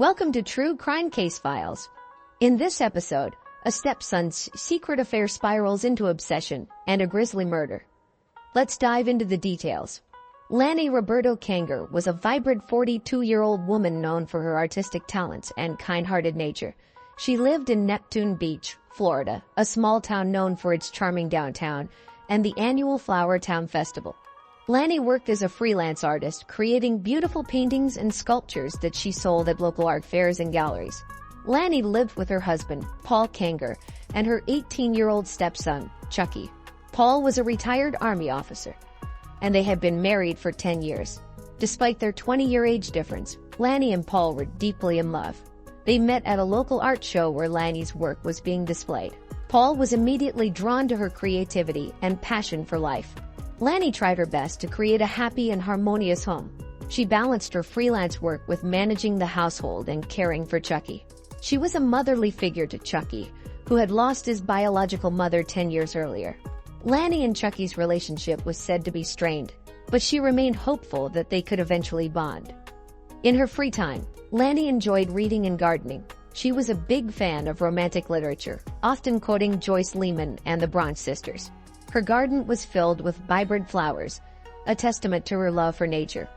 Welcome to True Crime Case Files. In this episode, a stepson's secret affair spirals into obsession and a grisly murder. Let's dive into the details. Lanny Roberto Kanger was a vibrant 42-year-old woman known for her artistic talents and kind-hearted nature. She lived in Neptune Beach, Florida, a small town known for its charming downtown and the annual Flower Town Festival. Lanny worked as a freelance artist, creating beautiful paintings and sculptures that she sold at local art fairs and galleries. Lanny lived with her husband, Paul Kanger, and her 18-year-old stepson, Chucky. Paul was a retired Army officer, and they had been married for 10 years. Despite their 20-year age difference, Lanny and Paul were deeply in love. They met at a local art show where Lanny's work was being displayed. Paul was immediately drawn to her creativity and passion for life. Lanny tried her best to create a happy and harmonious home. She balanced her freelance work with managing the household and caring for Chucky. She was a motherly figure to Chucky, who had lost his biological mother 10 years earlier. Lanny and Chucky's relationship was said to be strained, but she remained hopeful that they could eventually bond. In her free time, Lanny enjoyed reading and gardening. She was a big fan of romantic literature, often quoting Joyce Lehman and the Bronx Sisters. Her garden was filled with vibrant flowers, a testament to her love for nature.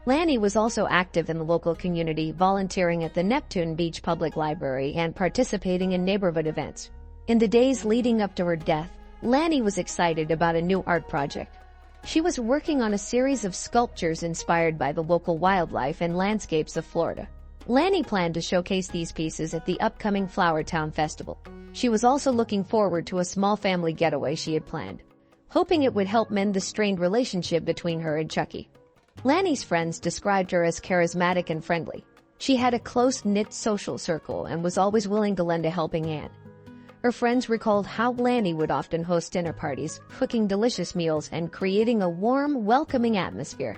Lanny was also active in the local community, volunteering at the Neptune Beach Public Library and participating in neighborhood events. In the days leading up to her death, Lanny was excited about a new art project. She was working on a series of sculptures inspired by the local wildlife and landscapes of Florida. Lanny planned to showcase these pieces at the upcoming Flower Town Festival. She was also looking forward to a small family getaway she had planned, hoping it would help mend the strained relationship between her and Chucky. Lanny's friends described her as charismatic and friendly. She had a close-knit social circle and was always willing to lend a helping hand. Her friends recalled how Lanny would often host dinner parties, cooking delicious meals and creating a warm, welcoming atmosphere.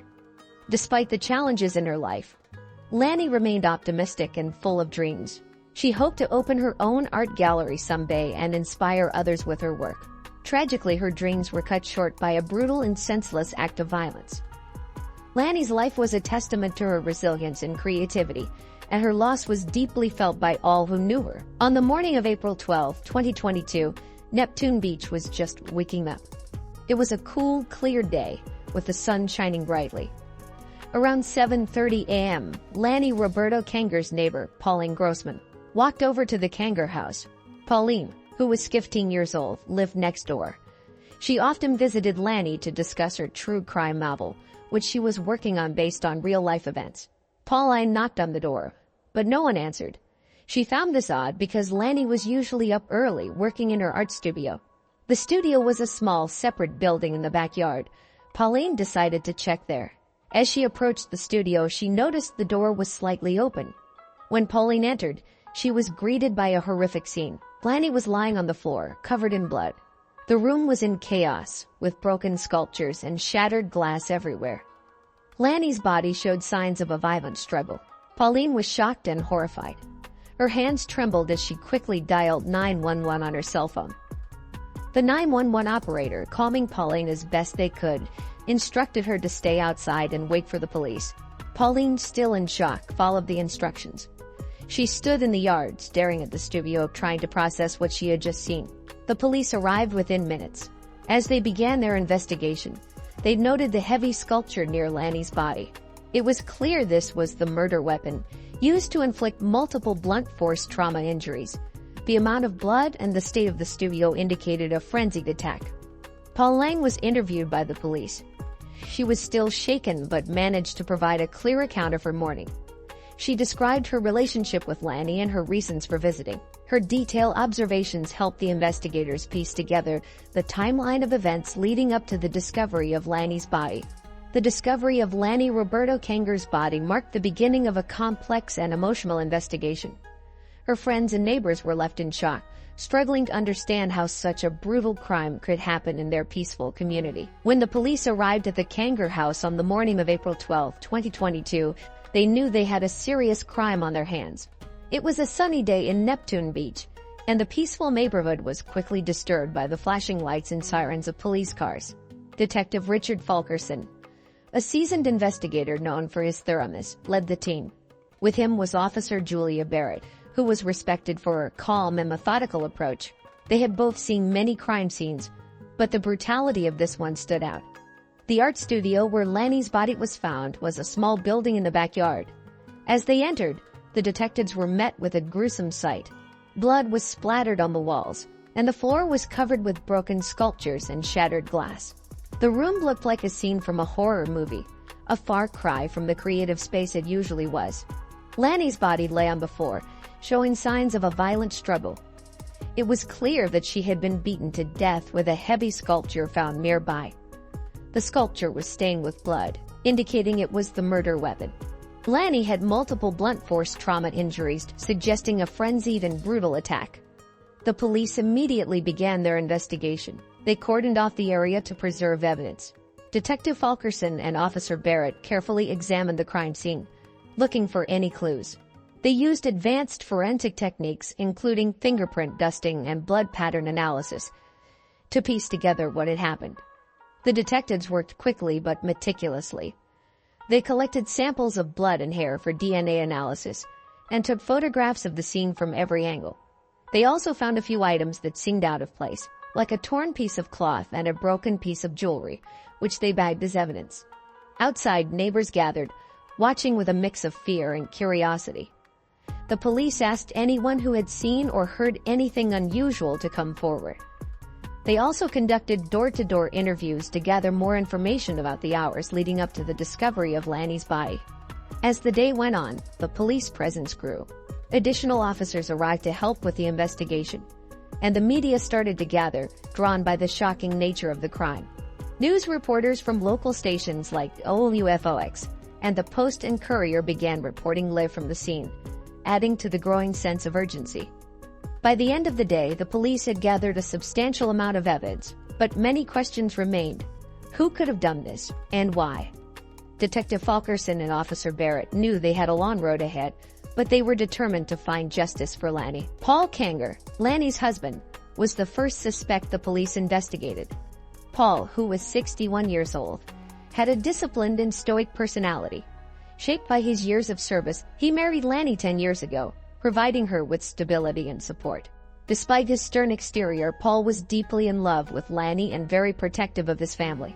Despite the challenges in her life, Lanny remained optimistic and full of dreams. She hoped to open her own art gallery someday and inspire others with her work. Tragically, her dreams were cut short by a brutal and senseless act of violence. Lanny's life was a testament to her resilience and creativity, and her loss was deeply felt by all who knew her. On the morning of April 12, 2022, Neptune Beach was just waking up. It was a cool, clear day, with the sun shining brightly. Around 7:30 a.m., Lanny Roberto Kanger's neighbor, Pauline Grossman, walked over to the Kanger house. Pauline, who was 15 years old, lived next door. She often visited Lanny to discuss her true crime novel, which she was working on based on real-life events. Pauline knocked on the door, but no one answered. She found this odd because Lanny was usually up early working in her art studio. The studio was a small, separate building in the backyard. Pauline decided to check there. As she approached the studio, she noticed the door was slightly open. When Pauline entered, she was greeted by a horrific scene. Lanny was lying on the floor, covered in blood. The room was in chaos, with broken sculptures and shattered glass everywhere. Lanny's body showed signs of a violent struggle. Pauline was shocked and horrified. Her hands trembled as she quickly dialed 911 on her cell phone. The 911 operator, calming Pauline as best they could, instructed her to stay outside and wait for the police. Pauline, still in shock, followed the instructions. She stood in the yard, staring at the studio, trying to process what she had just seen. The police arrived within minutes. As they began their investigation, they noted the heavy sculpture near Lanny's body. It was clear this was the murder weapon, used to inflict multiple blunt force trauma injuries. The amount of blood and the state of the studio indicated a frenzied attack. Pauline was interviewed by the police. She was still shaken but managed to provide a clear account of her morning. She described her relationship with Lanny and her reasons for visiting. Her detailed observations helped the investigators piece together the timeline of events leading up to the discovery of Lanny's body. The discovery of Lanny Roberto Kanger's body marked the beginning of a complex and emotional investigation. Her friends and neighbors were left in shock, struggling to understand how such a brutal crime could happen in their peaceful community. When the police arrived at the Kanger house on the morning of April 12, 2022, they knew they had a serious crime on their hands. It was a sunny day in Neptune Beach, and the peaceful neighborhood was quickly disturbed by the flashing lights and sirens of police cars. Detective Richard Fulkerson, a seasoned investigator known for his thoroughness, led the team. With him was Officer Julia Barrett, who was respected for her calm and methodical approach. They had both seen many crime scenes, but the brutality of this one stood out. The art studio where Lanny's body was found was a small building in the backyard. As they entered, the detectives were met with a gruesome sight. Blood was splattered on the walls, and the floor was covered with broken sculptures and shattered glass. The room looked like a scene from a horror movie, a far cry from the creative space it usually was. Lanny's body lay on the floor, showing signs of a violent struggle. It was clear that she had been beaten to death with a heavy sculpture found nearby. The sculpture was stained with blood, indicating it was the murder weapon. Lanny had multiple blunt force trauma injuries, suggesting a frenzied and brutal attack. The police immediately began their investigation. They cordoned off the area to preserve evidence. Detective Fulkerson and Officer Barrett carefully examined the crime scene, looking for any clues. They used advanced forensic techniques, including fingerprint dusting and blood pattern analysis, to piece together what had happened. The detectives worked quickly but meticulously. They collected samples of blood and hair for DNA analysis and took photographs of the scene from every angle. They also found a few items that seemed out of place, like a torn piece of cloth and a broken piece of jewelry, which they bagged as evidence. Outside, neighbors gathered, watching with a mix of fear and curiosity. The police asked anyone who had seen or heard anything unusual to come forward. They also conducted door-to-door interviews to gather more information about the hours leading up to the discovery of Lanny's body. As the day went on, the police presence grew. Additional officers arrived to help with the investigation, and the media started to gather, drawn by the shocking nature of the crime. News reporters from local stations like WFOX and the Post and Courier began reporting live from the scene, adding to the growing sense of urgency. By the end of the day, the police had gathered a substantial amount of evidence, but many questions remained. Who could have done this, and why? Detective Fulkerson and Officer Barrett knew they had a long road ahead, but they were determined to find justice for Lanny. Paul Kanger, Lanny's husband, was the first suspect the police investigated. Paul, who was 61 years old, had a disciplined and stoic personality. Shaped by his years of service, he married Lanny 10 years ago, providing her with stability and support. Despite his stern exterior, Paul was deeply in love with Lanny and very protective of his family.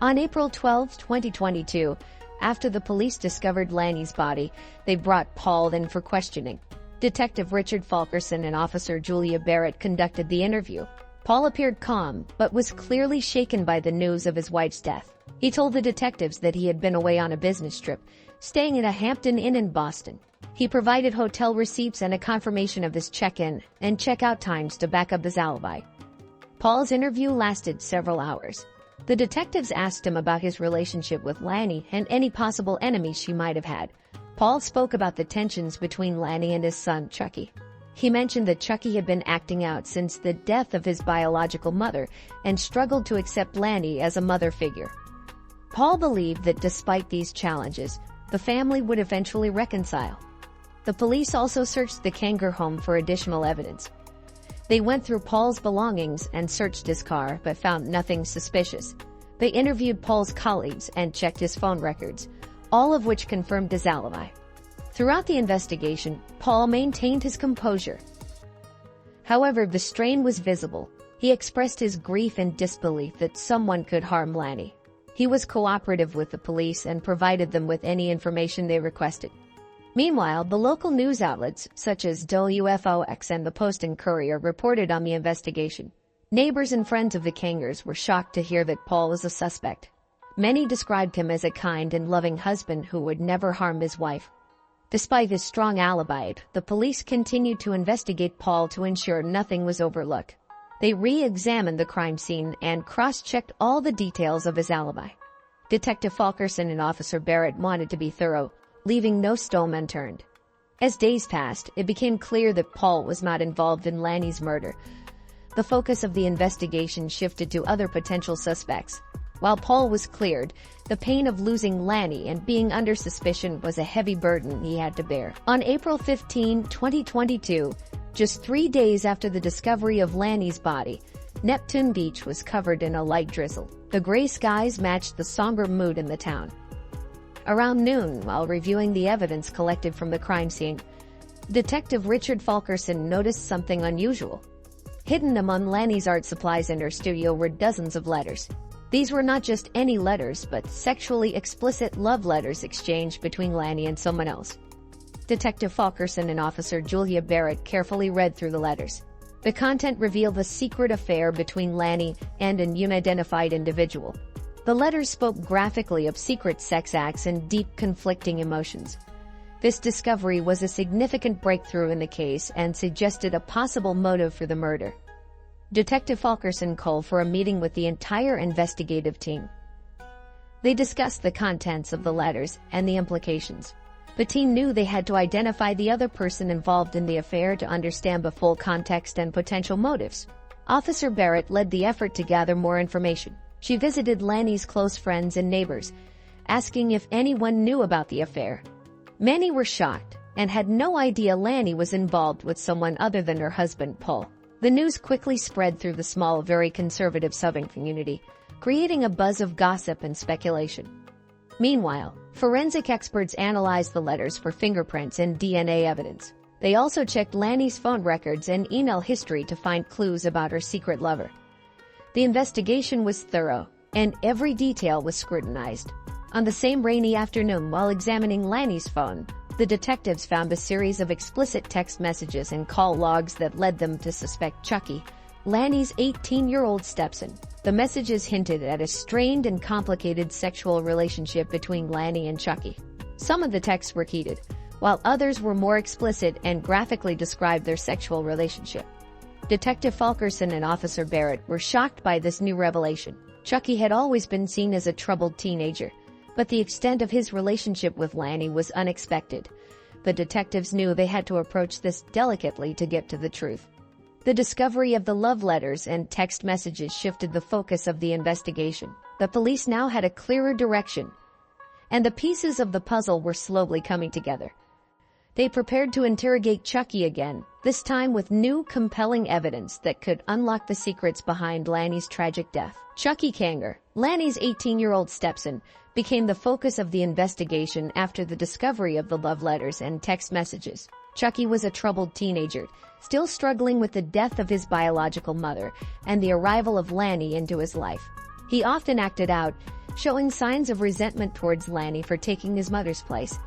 On April 12, 2022, after the police discovered Lanny's body, they brought Paul in for questioning. Detective Richard Fulkerson and Officer Julia Barrett conducted the interview. Paul appeared calm, but was clearly shaken by the news of his wife's death. He told the detectives that he had been away on a business trip, staying at a Hampton Inn in Boston. He provided hotel receipts and a confirmation of his check-in and check-out times to back up his alibi. Paul's interview lasted several hours. The detectives asked him about his relationship with Lanny and any possible enemies she might have had. Paul spoke about the tensions between Lanny and his son, Chucky. He mentioned that Chucky had been acting out since the death of his biological mother and struggled to accept Lanny as a mother figure. Paul believed that despite these challenges, the family would eventually reconcile. The police also searched the Kanger home for additional evidence. They went through Paul's belongings and searched his car, but found nothing suspicious. They interviewed Paul's colleagues and checked his phone records, all of which confirmed his alibi. Throughout the investigation, Paul maintained his composure. However, the strain was visible. He expressed his grief and disbelief that someone could harm Lanny. He was cooperative with the police and provided them with any information they requested. Meanwhile, the local news outlets, such as WFOX and the Post and Courier, reported on the investigation. Neighbors and friends of the Kangers were shocked to hear that Paul was a suspect. Many described him as a kind and loving husband who would never harm his wife. Despite his strong alibi, the police continued to investigate Paul to ensure nothing was overlooked. They re-examined the crime scene and cross-checked all the details of his alibi. Detective Fulkerson and Officer Barrett wanted to be thorough, leaving no stone unturned. As days passed, it became clear that Paul was not involved in Lanny's murder. The focus of the investigation shifted to other potential suspects. While Paul was cleared, the pain of losing Lanny and being under suspicion was a heavy burden he had to bear. On April 15, 2022, just 3 days after the discovery of Lanny's body, Neptune Beach was covered in a light drizzle. The gray skies matched the somber mood in the town. Around noon, while reviewing the evidence collected from the crime scene, Detective Richard Fulkerson noticed something unusual. Hidden among Lanny's art supplies in her studio were dozens of letters. These were not just any letters, but sexually explicit love letters exchanged between Lanny and someone else. Detective Fulkerson and Officer Julia Barrett carefully read through the letters. The content revealed a secret affair between Lanny and an unidentified individual. The letters spoke graphically of secret sex acts and deep conflicting emotions. This discovery was a significant breakthrough in the case and suggested a possible motive for the murder. Detective Fulkerson called for a meeting with the entire investigative team. They discussed the contents of the letters and the implications. The team knew they had to identify the other person involved in the affair to understand the full context and potential motives. Officer Barrett led the effort to gather more information. She visited Lanny's close friends and neighbors, asking if anyone knew about the affair. Many were shocked and had no idea Lanny was involved with someone other than her husband, Paul. The news quickly spread through the small, very conservative Southern community, creating a buzz of gossip and speculation. Meanwhile, forensic experts analyzed the letters for fingerprints and DNA evidence. They also checked Lanny's phone records and email history to find clues about her secret lover. The investigation was thorough, and every detail was scrutinized. On the same rainy afternoon, while examining Lanny's phone, the detectives found a series of explicit text messages and call logs that led them to suspect Chucky, Lanny's 18-year-old Stepson. The messages hinted at a strained and complicated sexual relationship between Lanny and Chucky. Some of the texts were heated, while others were more explicit and graphically described their sexual relationship. Detective Fulkerson and Officer Barrett were shocked by this new revelation. Chucky had always been seen as a troubled teenager, but the extent of his relationship with Lanny was unexpected. The detectives knew they had to approach this delicately to get to the truth. The discovery of the love letters and text messages shifted the focus of the investigation. The police now had a clearer direction, and the pieces of the puzzle were slowly coming together. They prepared to interrogate Chucky again, this time with new, compelling evidence that could unlock the secrets behind Lanny's tragic death. Chucky Kanger, Lanny's 18-year-old Stepson, became the focus of the investigation after the discovery of the love letters and text messages. Chucky was a troubled teenager, still struggling with the death of his biological mother and the arrival of Lanny into his life. He often acted out, showing signs of resentment towards Lanny for taking his mother's place.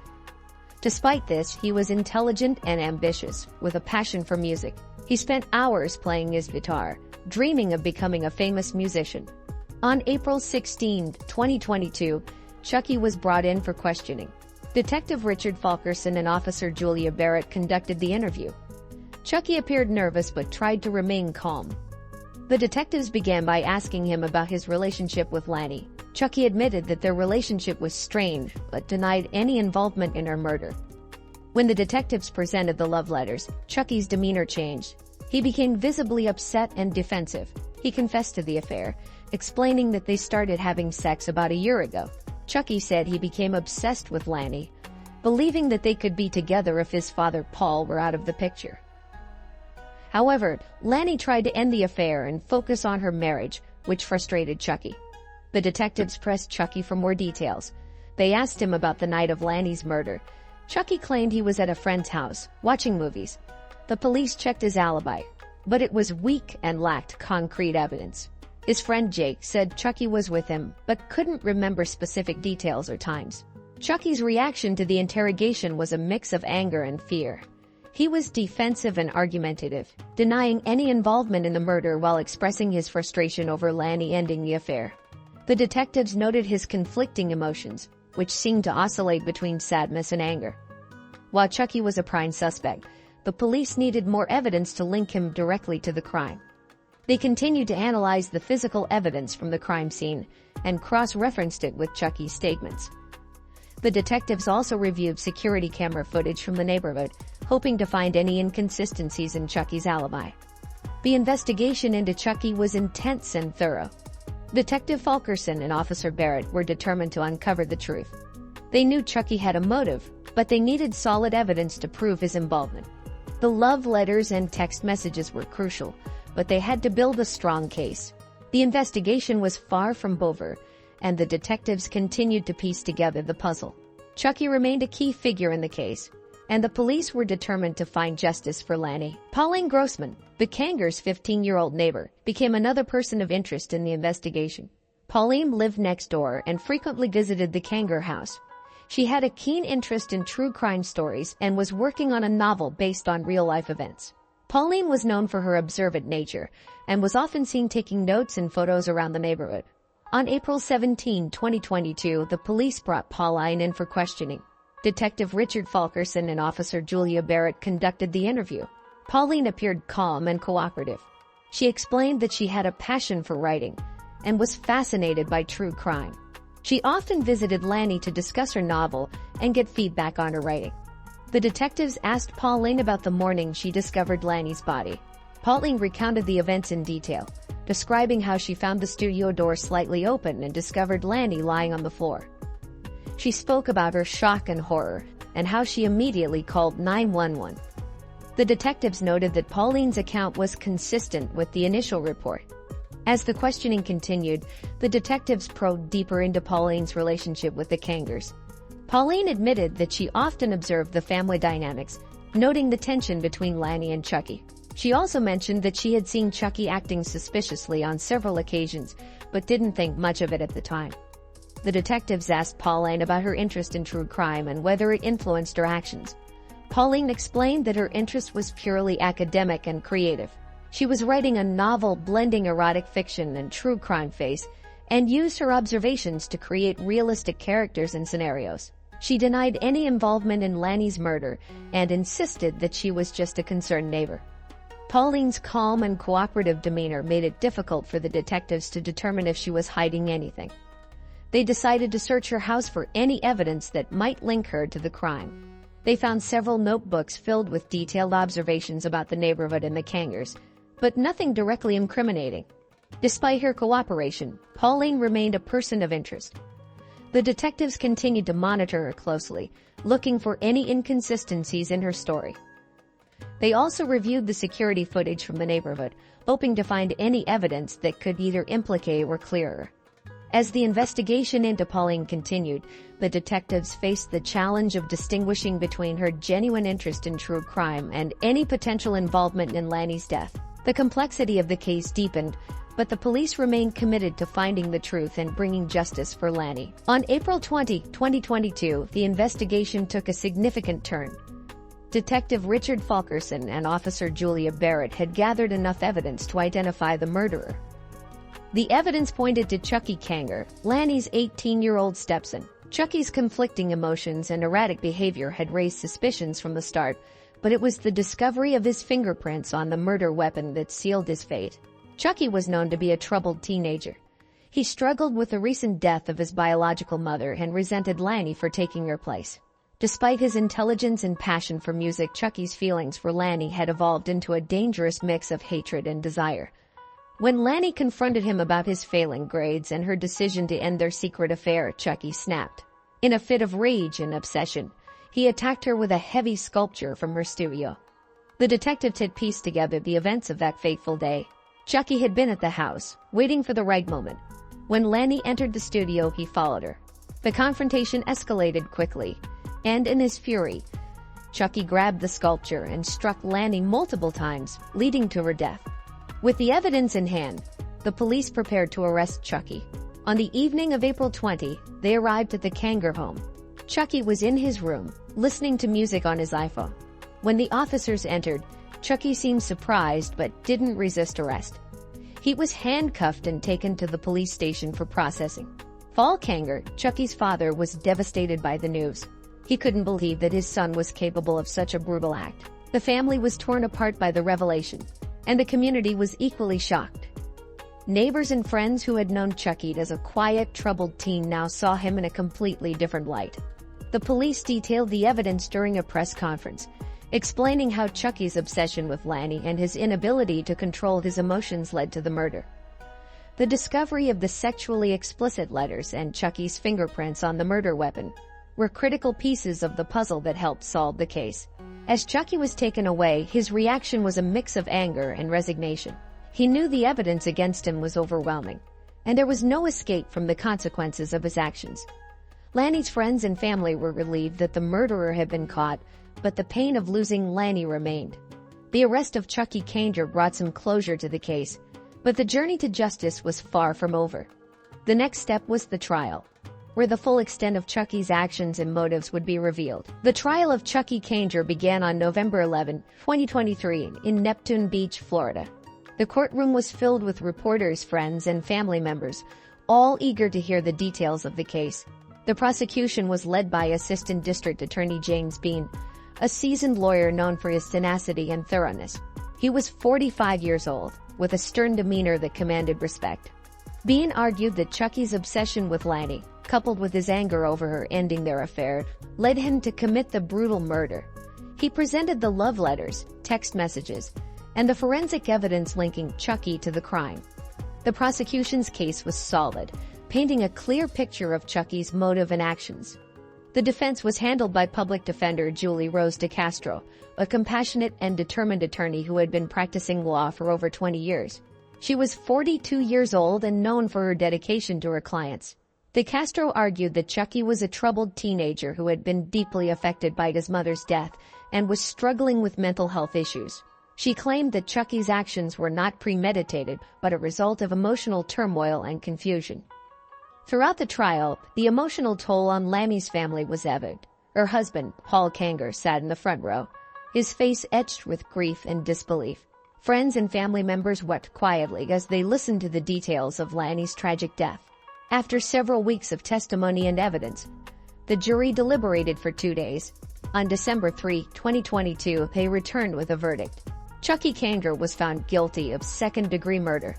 Despite this, he was intelligent and ambitious, with a passion for music. He spent hours playing his guitar, dreaming of becoming a famous musician. On April 16, 2022, Chucky was brought in for questioning. Detective Richard Fulkerson and Officer Julia Barrett conducted the interview. Chucky appeared nervous but tried to remain calm. The detectives began by asking him about his relationship with Lanny. Chucky admitted that their relationship was strained, but denied any involvement in her murder. When the detectives presented the love letters, Chucky's demeanor changed. He became visibly upset and defensive. He confessed to the affair, explaining that they started having sex about a year ago. Chucky said he became obsessed with Lanny, believing that they could be together if his father Paul were out of the picture. However, Lanny tried to end the affair and focus on her marriage, which frustrated Chucky. The detectives pressed Chucky for more details. They asked him about the night of Lanny's murder. Chucky claimed he was at a friend's house, watching movies. The police checked his alibi, but it was weak and lacked concrete evidence. His friend Jake said Chucky was with him, but couldn't remember specific details or times. Chucky's reaction to the interrogation was a mix of anger and fear. He was defensive and argumentative, denying any involvement in the murder while expressing his frustration over Lanny ending the affair. The detectives noted his conflicting emotions, which seemed to oscillate between sadness and anger. While Chucky was a prime suspect, the police needed more evidence to link him directly to the crime. They continued to analyze the physical evidence from the crime scene and cross-referenced it with Chucky's statements. The detectives also reviewed security camera footage from the neighborhood, hoping to find any inconsistencies in Chucky's alibi. The investigation into Chucky was intense and thorough. Detective Fulkerson and Officer Barrett were determined to uncover the truth. They knew Chucky had a motive, but they needed solid evidence to prove his involvement. The love letters and text messages were crucial, but they had to build a strong case. The investigation was far from over, and the detectives continued to piece together the puzzle. Chucky remained a key figure in the case, and the police were determined to find justice for Lanny. Pauline Grossman, the Kanger's 15-year-old neighbor, became another person of interest in the investigation. Pauline lived next door and frequently visited the Kanger house. She had a keen interest in true crime stories and was working on a novel based on real-life events. Pauline was known for her observant nature and was often seen taking notes and photos around the neighborhood. On April 17, 2022, the police brought Pauline in for questioning. Detective Richard Fulkerson and Officer Julia Barrett conducted the interview. Pauline appeared calm and cooperative. She explained that she had a passion for writing and was fascinated by true crime. She often visited Lanny to discuss her novel and get feedback on her writing. The detectives asked Pauline about the morning she discovered Lanny's body. Pauline recounted the events in detail, describing how she found the studio door slightly open and discovered Lanny lying on the floor. She spoke about her shock and horror and how she immediately called 911. The detectives noted that Pauline's account was consistent with the initial report. As the questioning continued, the detectives probed deeper into Pauline's relationship with the Kangers. Pauline admitted that she often observed the family dynamics, noting the tension between Lanny and Chucky. She also mentioned that she had seen Chucky acting suspiciously on several occasions, but didn't think much of it at the time. The detectives asked Pauline about her interest in true crime and whether it influenced her actions. Pauline explained that her interest was purely academic and creative. She was writing a novel blending erotic fiction and true crime phase, and used her observations to create realistic characters and scenarios. She denied any involvement in Lanny's murder and insisted that she was just a concerned neighbor. Pauline's calm and cooperative demeanor made it difficult for the detectives to determine if she was hiding anything. They decided to search her house for any evidence that might link her to the crime. They found several notebooks filled with detailed observations about the neighborhood and the Kangers, but nothing directly incriminating. Despite her cooperation, Pauline remained a person of interest. The detectives continued to monitor her closely, looking for any inconsistencies in her story. They also reviewed the security footage from the neighborhood, hoping to find any evidence that could either implicate or clear her. As the investigation into Pauline continued, the detectives faced the challenge of distinguishing between her genuine interest in true crime and any potential involvement in Lanny's death. The complexity of the case deepened, but the police remained committed to finding the truth and bringing justice for Lanny. On April 20, 2022, the investigation took a significant turn. Detective Richard Fulkerson and Officer Julia Barrett had gathered enough evidence to identify the murderer. The evidence pointed to Chucky Kanger, Lanny's 18-year-old stepson. Chucky's conflicting emotions and erratic behavior had raised suspicions from the start, but it was the discovery of his fingerprints on the murder weapon that sealed his fate. Chucky was known to be a troubled teenager. He struggled with the recent death of his biological mother and resented Lanny for taking her place. Despite his intelligence and passion for music, Chucky's feelings for Lanny had evolved into a dangerous mix of hatred and desire. When Lanny confronted him about his failing grades and her decision to end their secret affair, Chucky snapped. In a fit of rage and obsession, he attacked her with a heavy sculpture from her studio. The detectives had pieced together the events of that fateful day. Chucky had been at the house, waiting for the right moment. When Lanny entered the studio, he followed her. The confrontation escalated quickly, and in his fury, Chucky grabbed the sculpture and struck Lanny multiple times, leading to her death. With the evidence in hand, the police prepared to arrest Chucky. On the evening of April 20, they arrived at the Kanger home. Chucky was in his room, listening to music on his iPhone. When the officers entered, Chucky seemed surprised but didn't resist arrest. He was handcuffed and taken to the police station for processing. Paul Kanger, Chucky's father, was devastated by the news. He couldn't believe that his son was capable of such a brutal act. The family was torn apart by the revelation, and the community was equally shocked. Neighbors and friends who had known Chucky as a quiet, troubled teen now saw him in a completely different light. The police detailed the evidence during a press conference, explaining how Chucky's obsession with Lanny and his inability to control his emotions led to the murder. The discovery of the sexually explicit letters and Chucky's fingerprints on the murder weapon were critical pieces of the puzzle that helped solve the case. As Chucky was taken away, his reaction was a mix of anger and resignation. He knew the evidence against him was overwhelming, and there was no escape from the consequences of his actions. Lanny's friends and family were relieved that the murderer had been caught, but the pain of losing Lanny remained. The arrest of Chucky Kanger brought some closure to the case, but the journey to justice was far from over. The next step was the trial, where the full extent of Chucky's actions and motives would be revealed. The trial of Chucky Kanger began on November 11, 2023, in Neptune Beach, Florida. The courtroom was filled with reporters, friends, and family members, all eager to hear the details of the case. The prosecution was led by Assistant District Attorney James Bean, a seasoned lawyer known for his tenacity and thoroughness. He was 45 years old, with a stern demeanor that commanded respect. Bean argued that Chucky's obsession with Lanny, coupled with his anger over her ending their affair, led him to commit the brutal murder. He presented the love letters, text messages, and the forensic evidence linking Chucky to the crime. The prosecution's case was solid, painting a clear picture of Chucky's motive and actions. The defense was handled by public defender Julie Rose de Castro, a compassionate and determined attorney who had been practicing law for over 20 years. She was 42 years old and known for her dedication to her clients. De Castro argued that Chucky was a troubled teenager who had been deeply affected by his mother's death and was struggling with mental health issues. She claimed that Chucky's actions were not premeditated, but a result of emotional turmoil and confusion. Throughout the trial, the emotional toll on Lanny's family was evident. Her husband, Paul Kanger, sat in the front row, his face etched with grief and disbelief. Friends and family members wept quietly as they listened to the details of Lanny's tragic death. After several weeks of testimony and evidence, the jury deliberated for 2 days. On December 3, 2022, they returned with a verdict. Chucky Kanger was found guilty of second-degree murder.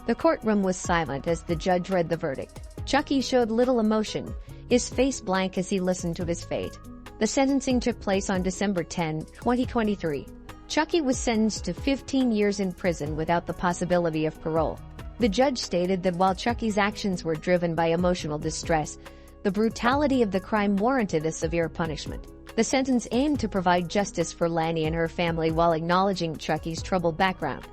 The courtroom was silent as the judge read the verdict. Chucky showed little emotion, his face blank as he listened to his fate. The sentencing took place on December 10, 2023. Chucky was sentenced to 15 years in prison without the possibility of parole. The judge stated that while Chucky's actions were driven by emotional distress, the brutality of the crime warranted a severe punishment. The sentence aimed to provide justice for Lanny and her family while acknowledging Chucky's troubled background.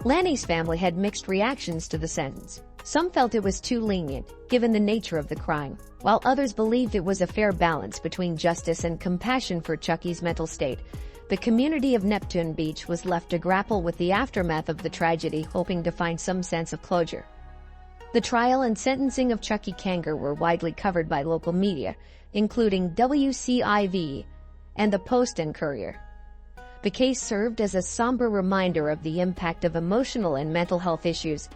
Lanny's family had mixed reactions to the sentence. Some felt it was too lenient, given the nature of the crime, while others believed it was a fair balance between justice and compassion for Chucky's mental state. The community of Neptune Beach was left to grapple with the aftermath of the tragedy, hoping to find some sense of closure. The trial and sentencing of Chucky Kanger were widely covered by local media, including WCIV and the Post and Courier. The case served as a somber reminder of the impact of emotional and mental health issues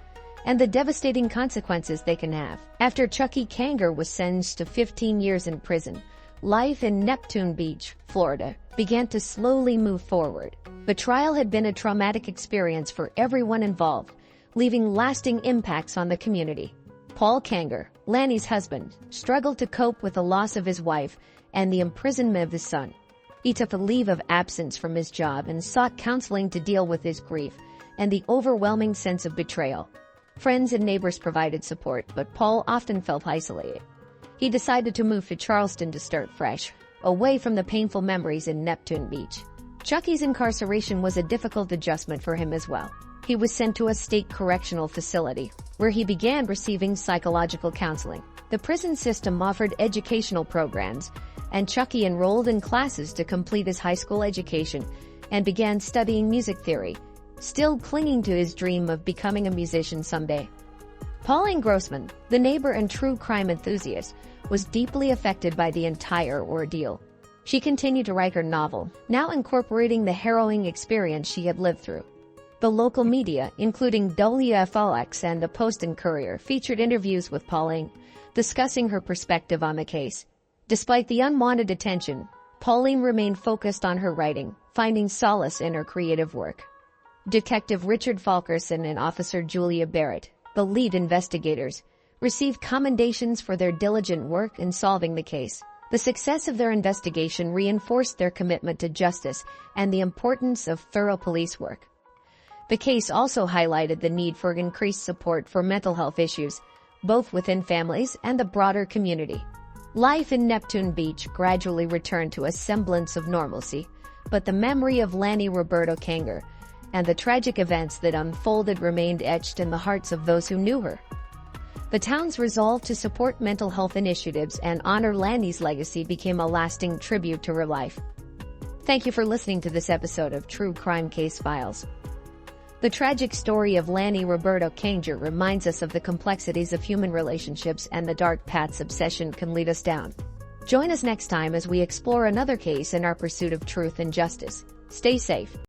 and the devastating consequences they can have. After Chucky Kanger was sentenced to 15 years in prison, life in Neptune Beach, Florida, began to slowly move forward. The trial had been a traumatic experience for everyone involved, leaving lasting impacts on the community. Paul Kanger, Lanny's husband, struggled to cope with the loss of his wife and the imprisonment of his son. He took a leave of absence from his job and sought counseling to deal with his grief and the overwhelming sense of betrayal. Friends and neighbors provided support, but Paul often felt isolated. He decided to move to Charleston to start fresh, away from the painful memories in Neptune Beach. Chucky's incarceration was a difficult adjustment for him as well. He was sent to a state correctional facility, where he began receiving psychological counseling. The prison system offered educational programs, and Chucky enrolled in classes to complete his high school education and began studying music theory, still clinging to his dream of becoming a musician someday. Pauline Grossman, the neighbor and true crime enthusiast, was deeply affected by the entire ordeal. She continued to write her novel, now incorporating the harrowing experience she had lived through. The local media, including WFLX and the Post and Courier, featured interviews with Pauline, discussing her perspective on the case. Despite the unwanted attention, Pauline remained focused on her writing, finding solace in her creative work. Detective Richard Falkerson and Officer Julia Barrett, the lead investigators, received commendations for their diligent work in solving the case. The success of their investigation reinforced their commitment to justice and the importance of thorough police work. The case also highlighted the need for increased support for mental health issues, both within families and the broader community. Life in Neptune Beach gradually returned to a semblance of normalcy, but the memory of Lanny Roberto Kanger and the tragic events that unfolded remained etched in the hearts of those who knew her. The town's resolve to support mental health initiatives and honor Lanny's legacy became a lasting tribute to her life. Thank you for listening to this episode of True Crime Case Files. The tragic story of Lanny Roberto Kanger reminds us of the complexities of human relationships and the dark paths obsession can lead us down. Join us next time as we explore another case in our pursuit of truth and justice. Stay safe.